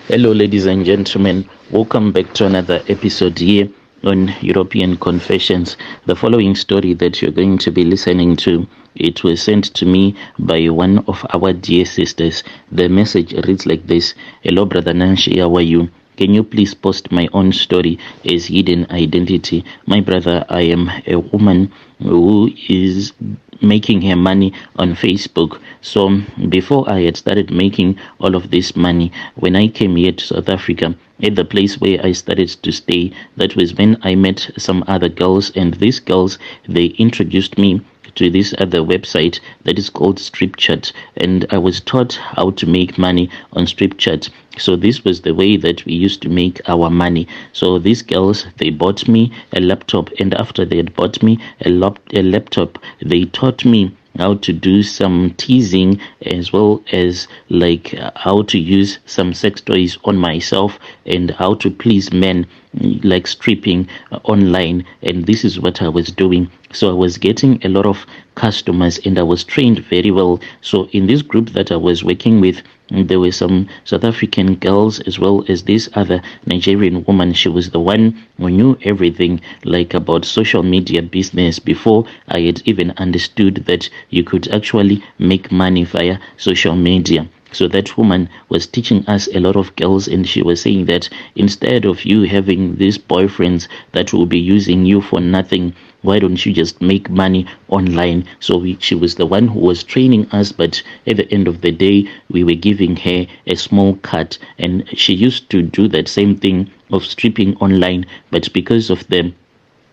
Hello, ladies and gentlemen. Welcome back to another episode here on European Confessions. The following story that you're going to be listening to, it was sent to me by one of our dear sisters. The message reads like this: Hello, Brother Nanshi, how are you? Can you please post my own story as hidden identity? My brother, I am a woman who is making her money on Facebook. So before I had started making all of this money, when I came here to South Africa, at the place where I started to stay, that was when I met some other girls, and these girls, they introduced me to this other website that is called StripChat, and I was taught how to make money on StripChat. So this was the way that we used to make our money. So these girls, they bought me a laptop, and after they had bought me a laptop, they taught me how to do some teasing, as well as like how to use some sex toys on myself, and how to please men, like stripping online. And this is what I was doing. So I was getting a lot of customers, and I was trained very well. So in this group that I was working with, there were some South African girls, as well as this other Nigerian woman. She was the one who knew everything, like about social media business, before I had even understood that you could actually make money via social media. So that woman was teaching us a lot of girls, and she was saying that instead of you having these boyfriends that will be using you for nothing, why don't you just make money online? So she was the one who was training us, but at the end of the day, we were giving her a small cut, and she used to do that same thing of stripping online, but because of the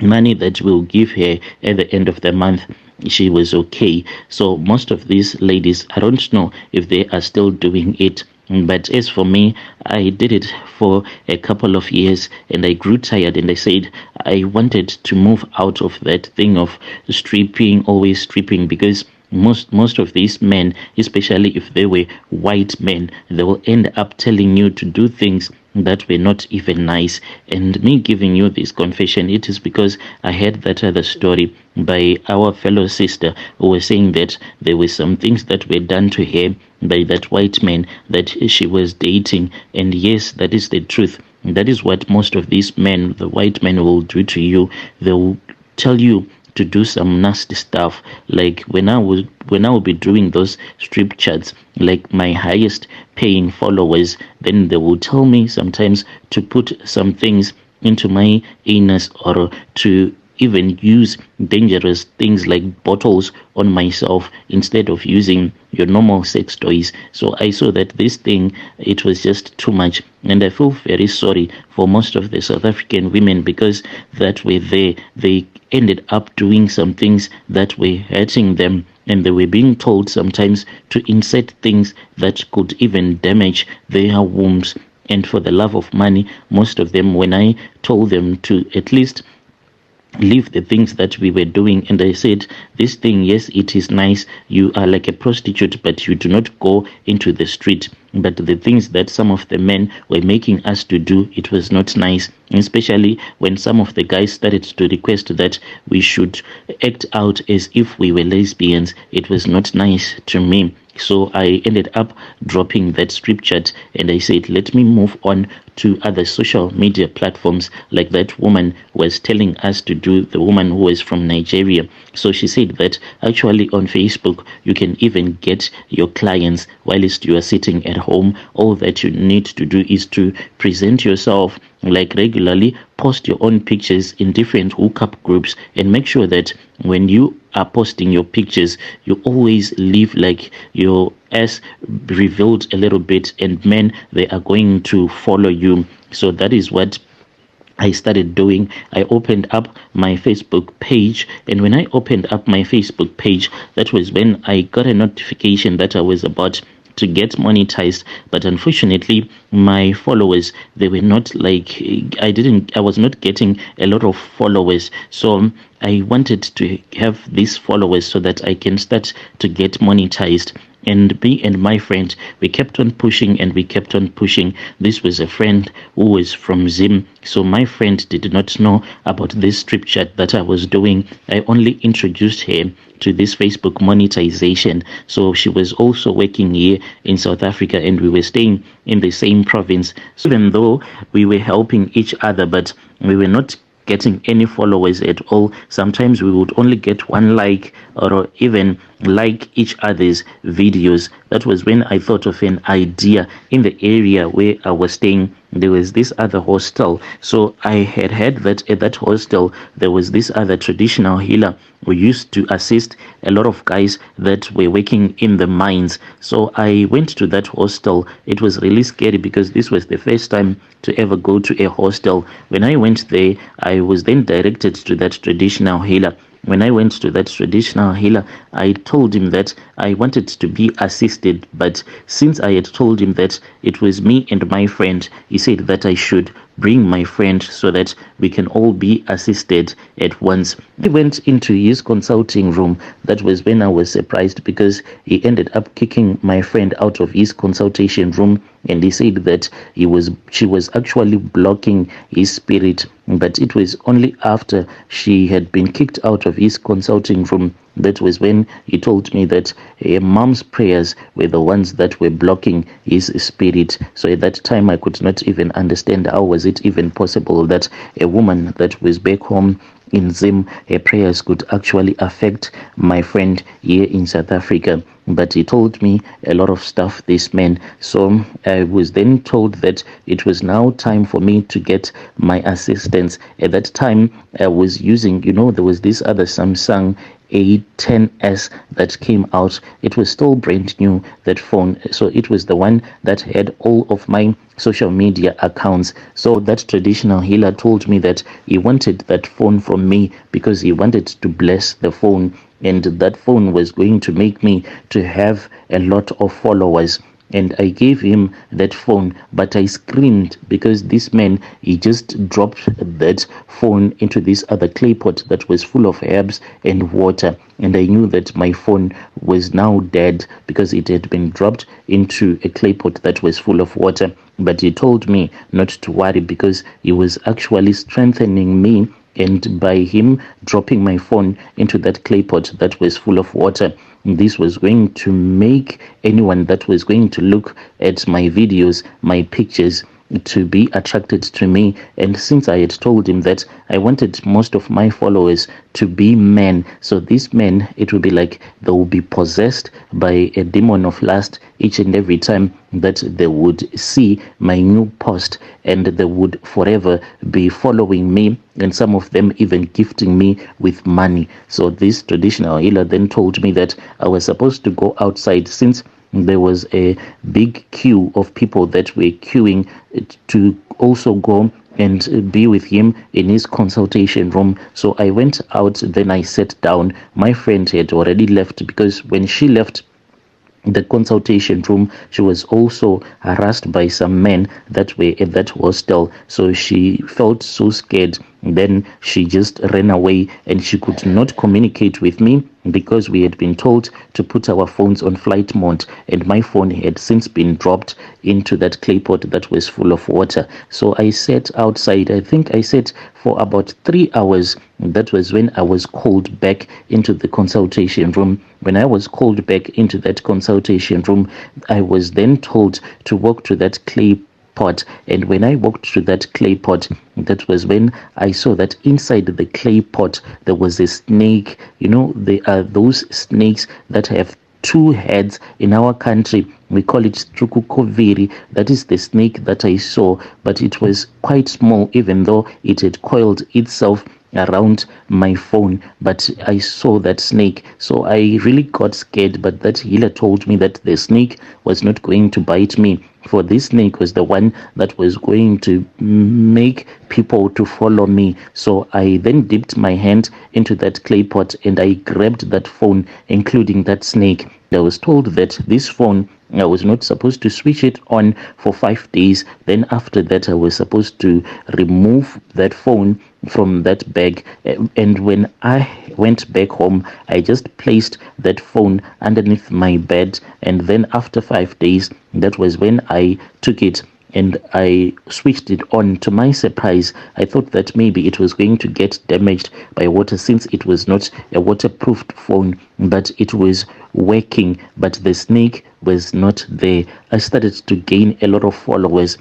money that we'll give her at the end of the month, she was okay. So most of these ladies, I don't know if they are still doing it, but as for me, I did it for a couple of years, and I grew tired, and I said I wanted to move out of that thing of stripping, always stripping, because most of these men, especially if they were white men, they will end up telling you to do things that were not even nice. And me giving you this confession, it is because I heard that other story by our fellow sister, who was saying that there were some things that were done to her by that white man that she was dating. And yes, that is the truth. That is what most of these men, the white men, will do to you. They will tell you to do some nasty stuff. Like when I would be doing those strip chats, like my highest paying followers, then they will tell me sometimes to put some things into my anus, or to even use dangerous things like bottles on myself instead of using your normal sex toys. So I saw that this thing, it was just too much, and I feel very sorry for most of the South African women, because that were there, they ended up doing some things that were hurting them, and they were being told sometimes to insert things that could even damage their wombs. And for the love of money, most of them, when I told them to at least leave the things that we were doing, and I said, this thing, yes, it is nice, you are like a prostitute, but you do not go into the street. But the things that some of the men were making us to do, it was not nice, especially when some of the guys started to request that we should act out as if we were lesbians. It was not nice to me. So I ended up dropping that strip chat, and I said, let me move on to other social media platforms, like that woman was telling us to do, the woman who was from Nigeria. So she said that actually on Facebook, you can even get your clients whilst you are sitting at home. All that you need to do is to present yourself, like regularly post your own pictures in different hookup groups, and make sure that when you are posting your pictures, you always leave like your ass revealed a little bit, and men, they are going to follow you. So that is what I started doing. I opened up my Facebook page, and when I opened up my Facebook page, that was when I got a notification that I was about to get monetized. But unfortunately, my followers, they were not like, I was not getting a lot of followers. So I wanted to have these followers so that I can start to get monetized. And me and my friend, we kept on pushing and we kept on pushing. This was a friend who was from Zim, so my friend did not know about this strip chat that I was doing. I only introduced her to this Facebook monetization. So she was also working here in South Africa and we were staying in the same province. So even though we were helping each other, but we were not getting any followers at all. Sometimes we would only get one like or even like each other's videos. That was when I thought of an idea. In the area where I was staying, there was this other hostel. So I had heard that at that hostel there was this other traditional healer who used to assist a lot of guys that were working in the mines. So I went to that hostel. It was really scary because this was the first time to ever go to a hostel. When I went there, I was then directed to that traditional healer. When I went to that traditional healer, I told him that I wanted to be assisted, but since I had told him that it was me and my friend, he said that I should bring my friend so that we can all be assisted at once. I went into his consulting room. That was when I was surprised because he ended up kicking my friend out of his consultation room, and he said that she was actually blocking his spirit, but it was only after she had been kicked out of his consulting room that was when he told me that mom's prayers were the ones that were blocking his spirit. So at that time I could not even understand how was it even possible that a woman that was back home in Zim, her prayers could actually affect my friend here in South Africa. But he told me a lot of stuff, this man. So I was then told that it was now time for me to get my assistance. At that time, I was using, there was this other Samsung A10s that came out. It was still brand new, that phone. So it was the one that had all of my social media accounts. So that traditional healer told me that he wanted that phone from me because he wanted to bless the phone, and that phone was going to make me to have a lot of followers. And I gave him that phone, but I screamed because this man, he just dropped that phone into this other clay pot that was full of herbs and water, and I knew that my phone was now dead because it had been dropped into a clay pot that was full of water. But he told me not to worry because he was actually strengthening me, and by him dropping my phone into that clay pot that was full of water, this was going to make anyone that was going to look at my videos, my pictures, to be attracted to me. And since I had told him that I wanted most of my followers to be men, so these men, it will be like they will be possessed by a demon of lust each and every time that they would see my new post, and they would forever be following me, and some of them even gifting me with money. So this traditional healer then told me that I was supposed to go outside since there was a big queue of people that were queuing to also go and be with him in his consultation room. So I went out, then I sat down. My friend had already left because when she left the consultation room, she was also harassed by some men that were at that hostel. So she felt so scared. Then she just ran away, and she could not communicate with me because we had been told to put our phones on flight mode, and my phone had since been dropped into that clay pot that was full of water. So I sat outside. I think I sat for about 3 hours. That was when I was called back into the consultation room. When I was called back into that consultation room, I was then told to walk to that clay pot, and when I walked to that clay pot, that was when I saw that inside the clay pot there was a snake. There are those snakes that have two heads. In our country we call it strukukoviri. That is the snake that I saw, but it was quite small, even though it had coiled itself around my phone. But I saw that snake, so I really got scared. But that healer told me that the snake was not going to bite me, for this snake was the one that was going to make people to follow me. So I then dipped my hand into that clay pot and I grabbed that phone, including that snake. I was told that this phone, I was not supposed to switch it on for 5 days. Then after that, I was supposed to remove that phone from that bag. And when I went back home, I just placed that phone underneath my bed, and then after 5 days, that was when I took it and I switched it on. To my surprise, I thought that maybe it was going to get damaged by water, since it was not a waterproofed phone, but it was working, but the snake was not there. I started to gain a lot of followers.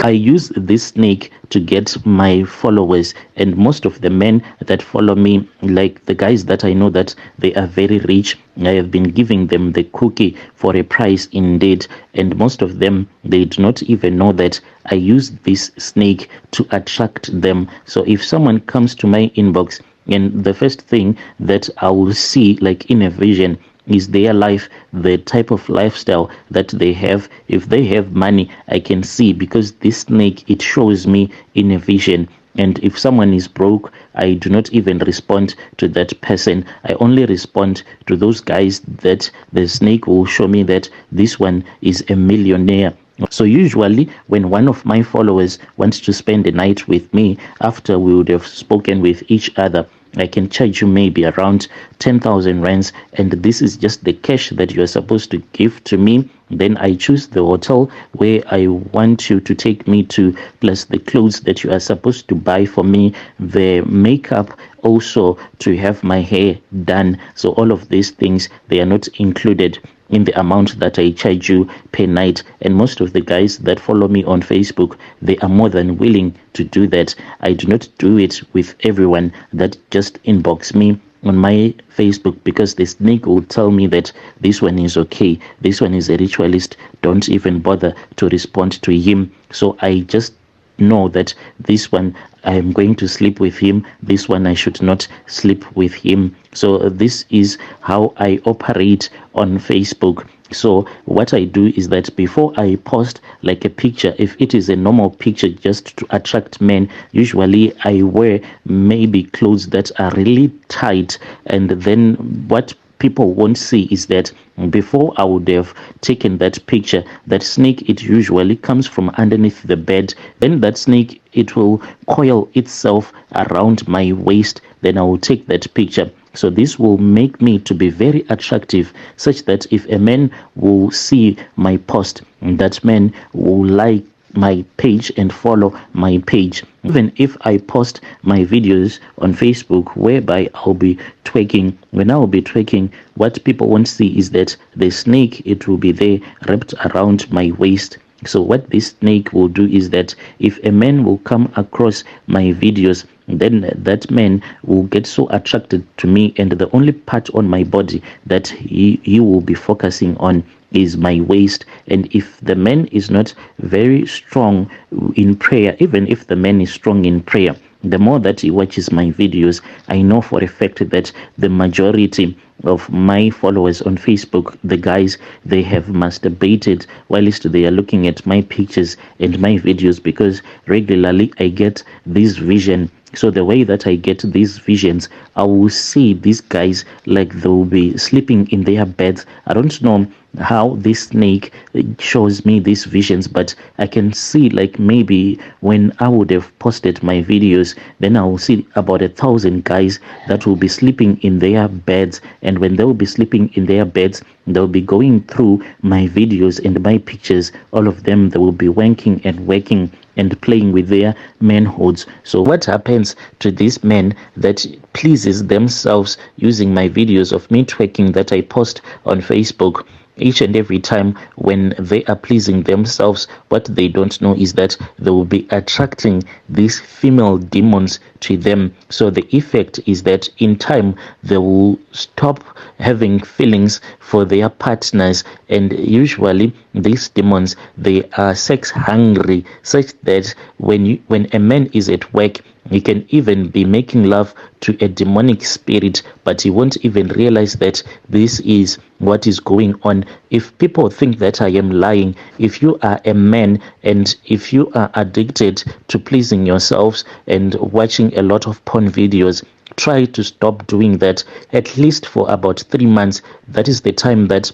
I use this snake to get my followers, and most of the men that follow me, like the guys that I know that they are very rich, I have been giving them the cookie for a price indeed, and most of them, they do not even know that I use this snake to attract them. So if someone comes to my inbox, and the first thing that I will see, like in a vision, is their life, the type of lifestyle that they have. If they have money, I can see, because this snake, it shows me in a vision. And if someone is broke, I do not even respond to that person. I only respond to those guys that the snake will show me that this one is a millionaire. So usually when one of my followers wants to spend the night with me, after we would have spoken with each other, I can charge you maybe around 10,000 rands, and this is just the cash that you are supposed to give to me. Then I choose the hotel where I want you to take me to, plus the clothes that you are supposed to buy for me, the makeup, also to have my hair done. So all of these things, they are not included in the amount that I charge you per night. And most of the guys that follow me on Facebook, they are more than willing to do that. I do not do it with everyone that just inbox me on my Facebook, because the snake will tell me that this one is okay, this one is a ritualist, don't even bother to respond to him. So I just know that this one I am going to sleep with him, this one I should not sleep with him. So this is how I operate on Facebook. So what I do is that before I post like a picture, if it is a normal picture just to attract men, usually I wear maybe clothes that are really tight, and then what people won't see is that before I would have taken that picture, that snake, it usually comes from underneath the bed. Then that snake, it will coil itself around my waist. Then I will take that picture. So this will make me to be very attractive, such that if a man will see my post, that man will like my page and follow my page. Even if I post my videos on Facebook whereby I'll be twerking, when I'll be twerking, what people won't see is that the snake, it will be there wrapped around my waist. So what this snake will do is that if a man will come across my videos, then that man will get so attracted to me, and the only part on my body that he will be focusing on is my waist. And if the man is not very strong in prayer, even if the man is strong in prayer, the more that he watches my videos, I know for a fact that the majority of my followers on Facebook, the guys, they have masturbated whilst they are looking at my pictures and my videos, because regularly I get this vision. So the way that I get these visions, I will see these guys like they'll be sleeping in their beds. I don't know how this snake shows me these visions, but I can see, like, maybe when I would have posted my videos, then I will see about 1,000 guys that will be sleeping in their beds. And when they will be sleeping in their beds, they'll be going through my videos and my pictures. All of them, they will be wanking and working and playing with their manhoods. So what happens to these men that pleases themselves using my videos of me twerking that I post on Facebook? Each and every time when they are pleasing themselves, what they don't know is that they will be attracting these female demons to them. So the effect is that in time they will stop having feelings for their partners, and usually these demons, they are sex hungry, such that when a man is at work, he can even be making love to a demonic spirit, but he won't even realize that this is what is going on. If people think that I am lying, if you are a man and if you are addicted to pleasing yourselves and watching a lot of porn videos, try to stop doing that, at least for about 3 months. That is the time that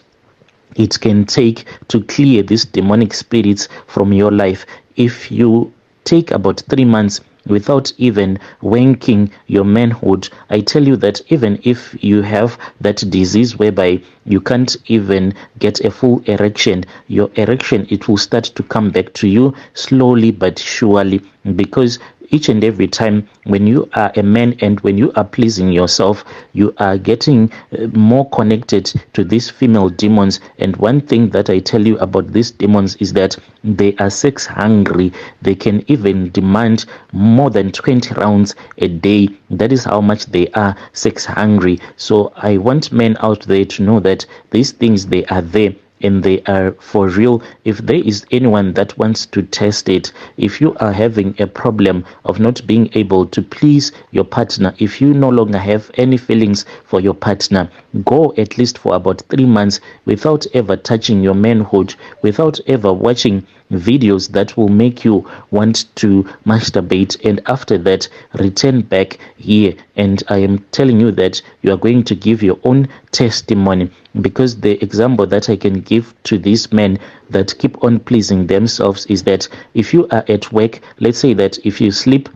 it can take to clear these demonic spirits from your life. If you take about 3 months without even wanking your manhood. I tell you that even if you have that disease whereby you can't even get a full erection, your erection, it will start to come back to you slowly but surely, because each and every time when you are a man and when you are pleasing yourself, you are getting more connected to these female demons. And one thing that I tell you about these demons is that they are sex hungry. They can even demand more than 20 rounds a day. That is how much they are sex hungry. So I want men out there to know that these things, they are there and they are for real. If there is anyone that wants to test it, if you are having a problem of not being able to please your partner, if you no longer have any feelings for your partner, go at least for about 3 months without ever touching your manhood, without ever watching videos that will make you want to masturbate, and after that return back here, and I am telling you that you are going to give your own testimony. Because the example that I can give to these men that keep on pleasing themselves is that if you are at work, let's say that if you sleep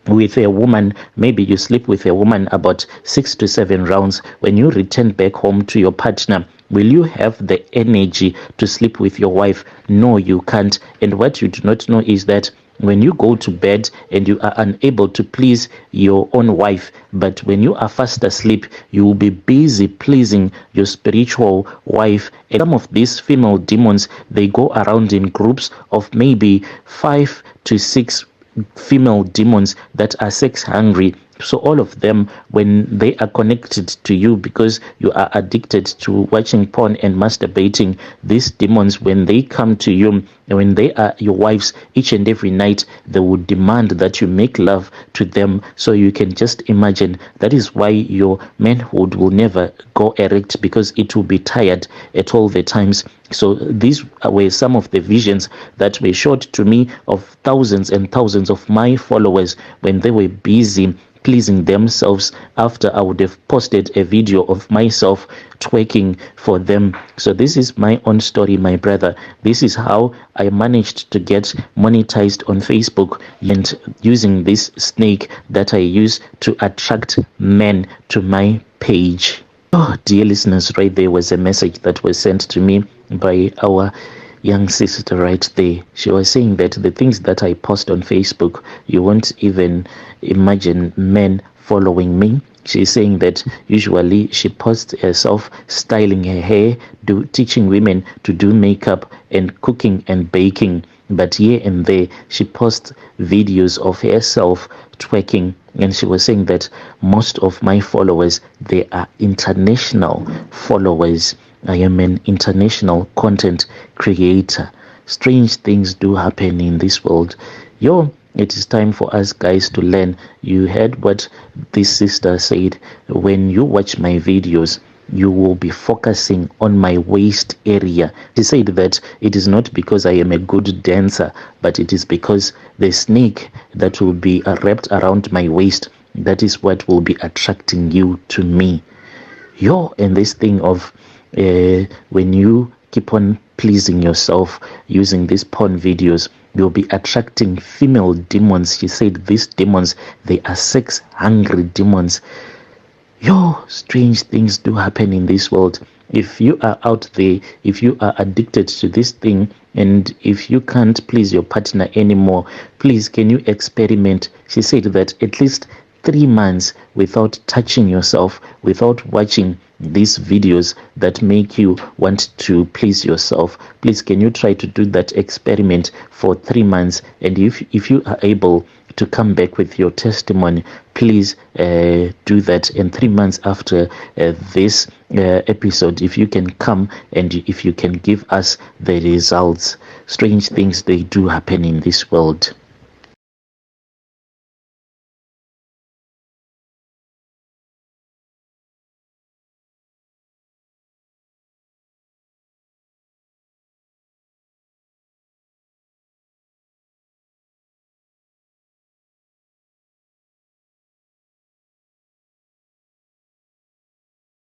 with a woman, maybe you sleep with a woman about 6 to 7 rounds, when you return back home to your partner, will you have the energy to sleep with your wife? No, you can't. And what you do not know is that when you go to bed and you are unable to please your own wife, but when you are fast asleep, you will be busy pleasing your spiritual wife. And some of these female demons, they go around in groups of maybe 5 to 6 female demons that are sex hungry. So all of them, when they are connected to you because you are addicted to watching porn and masturbating, these demons, when they come to you, and when they are your wives, each and every night they would demand that you make love to them. So you can just imagine, that is why your manhood will never go erect, because it will be tired at all the times. So these were some of the visions that were showed to me of thousands and thousands of my followers when they were busy pleasing themselves after I would have posted a video of myself twerking for them. So this is my own story, my brother. This is how I managed to get monetized on Facebook, and using this snake that I use to attract men to my page. Oh, dear listeners, right there was a message that was sent to me by our young sister right there. She was saying that the things that I post on Facebook, you won't even imagine men following me. She's saying that usually she posts herself styling her hair, teaching women to do makeup and cooking and baking. But here and there, she posts videos of herself twerking. And she was saying that most of my followers, they are international followers. I am an international content creator. Strange things do happen in this world. It is time for us guys to learn. You heard what this sister said. When you watch my videos, you will be focusing on my waist area. She said that it is not because I am a good dancer, but it is because the snake that will be wrapped around my waist, that is what will be attracting you to me. And this thing of when you keep on pleasing yourself using these porn videos, you'll be attracting female demons. She said these demons, they are sex hungry demons. Strange things do happen in this world. If you are out there, if you are addicted to this thing, and if you can't please your partner anymore, please, can you experiment? She said that at least 3 months without touching yourself, without watching these videos that make you want to please yourself. Please, can you try to do that experiment for 3 months? And if you are able to come back with your testimony, please do that. And 3 months after this episode, if you can come and if you can give us the results. Strange things, they do happen in this world.